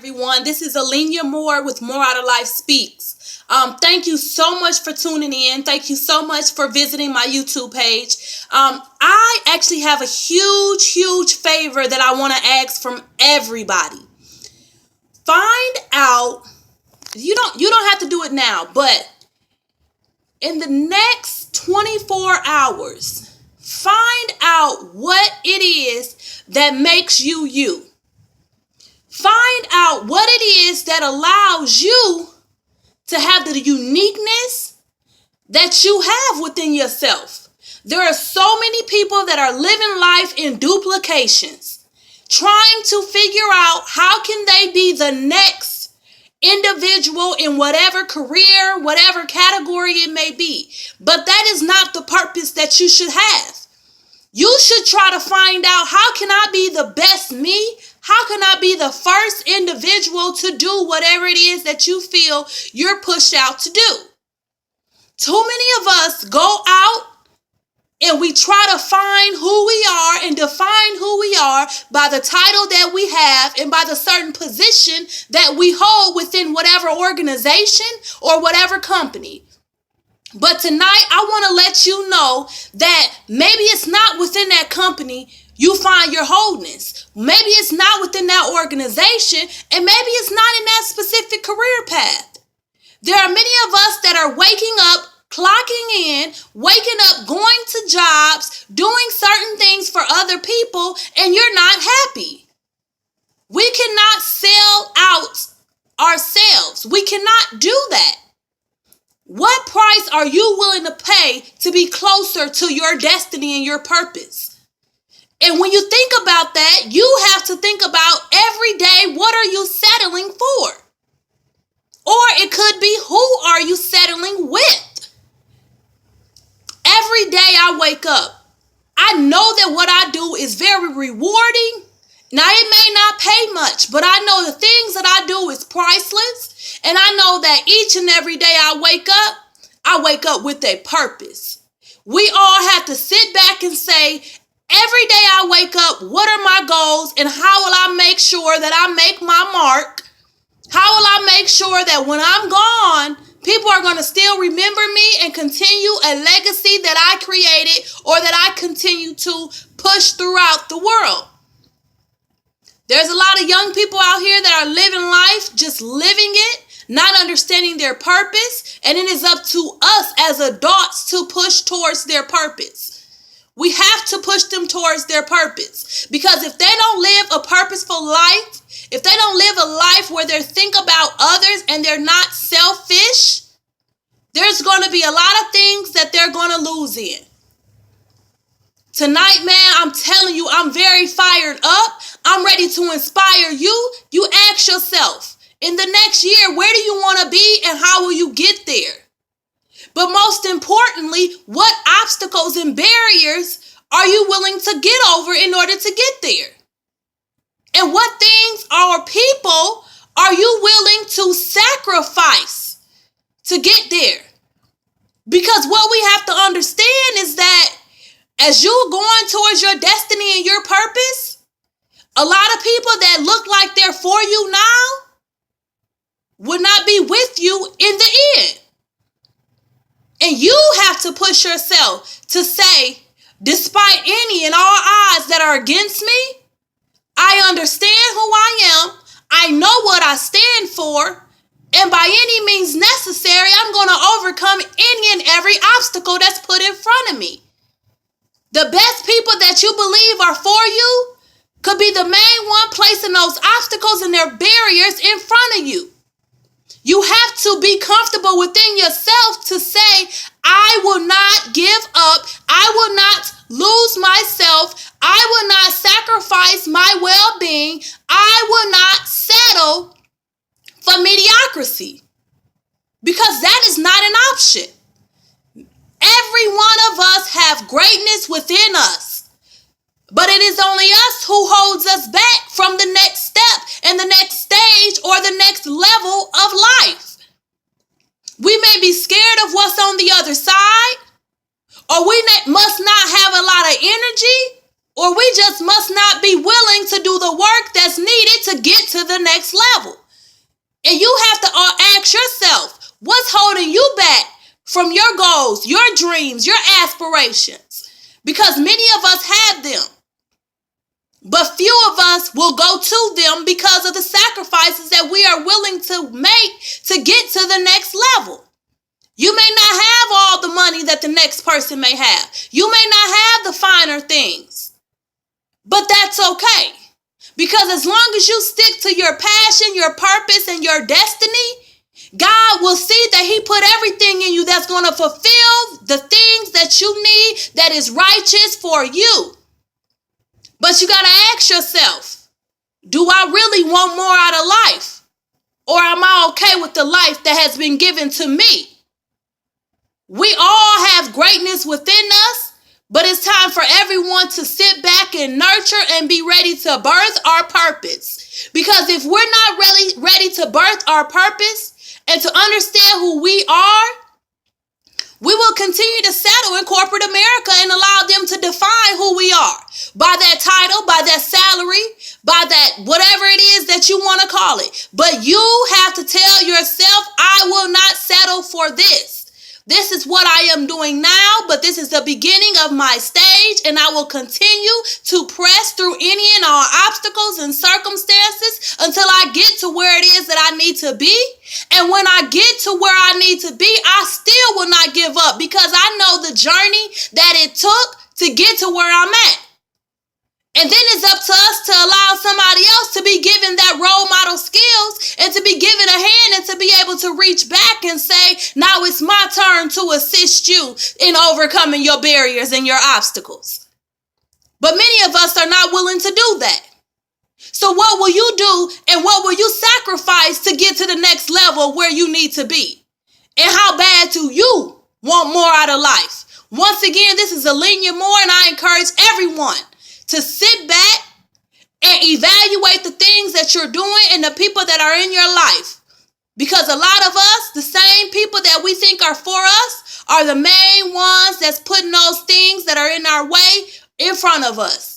everyone. This is Alenia Moore with More Out of Life Speaks. Thank you so much for tuning in. Thank you so much for visiting my YouTube page. I actually have a huge favor that I want to ask from everybody. Find out, you don't have to do it now, but in the next 24 hours, find out what it is that makes you you. Find out what it is that allows you to have the uniqueness that you have within yourself. There are so many people that are living life in duplications, trying to figure out how can they be the next individual in whatever career, whatever category it may be. But that is not the purpose that you should have. You should try to find out, how can I be the best me? How can I be the first individual to do whatever it is that you feel you're pushed out to do? Too many of us go out and we try to find who we are and define who we are by the title that we have and by the certain position that we hold within whatever organization or whatever company. But tonight, I want to let you know that maybe it's not within that company you find your wholeness. Maybe it's not within that organization, and maybe it's not in that specific career path. There are many of us that are waking up, clocking in, waking up, going to jobs, doing certain things for other people, and you're not happy. We cannot sell out ourselves. We cannot do that. What price are you willing to pay to be closer to your destiny and your purpose? And when you think about that, you have to think about every day, what are you settling for? Or it could be, who are you settling with? Every day I wake up, I know that what I do is very rewarding. Now, it may not pay much, but I know the things that I do is priceless. And I know that each and every day I wake up with a purpose. We all have to sit back and say, every day I wake up, what are my goals and how will I make sure that I make my mark? How will I make sure that when I'm gone, people are going to still remember me and continue a legacy that I created or that I continue to push throughout the world? There's a lot of young people out here that are living life, just living it, not understanding their purpose, and it is up to us as adults to push towards their purpose. We have to push them towards their purpose, because if they don't live a purposeful life, if they don't live a life where they think about others and they're not selfish, there's going to be a lot of things that they're going to lose in. Tonight, man, I'm telling you, I'm very fired up. I'm ready to inspire you. You ask yourself, in the next year, where do you want to be and how will you get there? But most importantly, what obstacles and barriers are you willing to get over in order to get there? And what things or people are you willing to sacrifice to get there? Because what we have to understand is that as you're going towards your destiny and your purpose, a lot of people that look like they're for you now will not be with you in the end. And you have to push yourself to say, despite any and all odds that are against me, I understand who I am. I know what I stand for. And by any means necessary, I'm going to overcome any and every obstacle that's put in front of me. The best people that you believe are for you could be the main one placing those obstacles and their barriers in front of you. You have to be comfortable within yourself to say, I will not give up. I will not lose myself. I will not sacrifice my well-being. I will not settle for mediocrity, because that is not an option. Every one of us have greatness within us, but it is only us who holds us back from the next step and the next stage or the next level of life. We may be scared of what's on the other side, or we must not have a lot of energy or we just must not be willing to do the work that's needed to get to the next level. And you have to ask yourself, what's holding you back from your goals, your dreams, your aspirations? Because many of us have them, but few of us will go to them because of the sacrifices that we are willing to make to get to the next level. You may not have all the money that the next person may have. You may not have the finer things, but that's okay. Because as long as you stick to your passion, your purpose, and your destiny, God will see that he put everything in you that's going to fulfill the things that you need that is righteous for you. But you got to ask yourself, do I really want more out of life? Or am I okay with the life that has been given to me? We all have greatness within us, but it's time for everyone to sit back and nurture and be ready to birth our purpose. Because if we're not really ready to birth our purpose and to understand who we are, we will continue to settle in corporate America and allow them to define who we are by that title, by that salary, by that whatever it is that you want to call it. But you have to tell yourself, I will not settle for this. This is what I am doing now, but this is the beginning of my stage, and I will continue to press through any and all obstacles and circumstances until I get to where it is that I need to be. And when I get to where I need to be, I still will not give up because I know the journey that it took to get to where I'm at. And then it's up to us to allow somebody else to be given that role model skills and to be given a hand and to be able to reach back and say, now it's my turn to assist you in overcoming your barriers and your obstacles. But many of us are not willing to do that. So what will you do and what will you sacrifice to get to the next level where you need to be? And how bad do you want more out of life? Once again, this is Alenia Moore, and I encourage everyone to sit back and evaluate the things that you're doing and the people that are in your life. Because a lot of us, the same people that we think are for us, are the main ones that's putting those things that are in our way in front of us.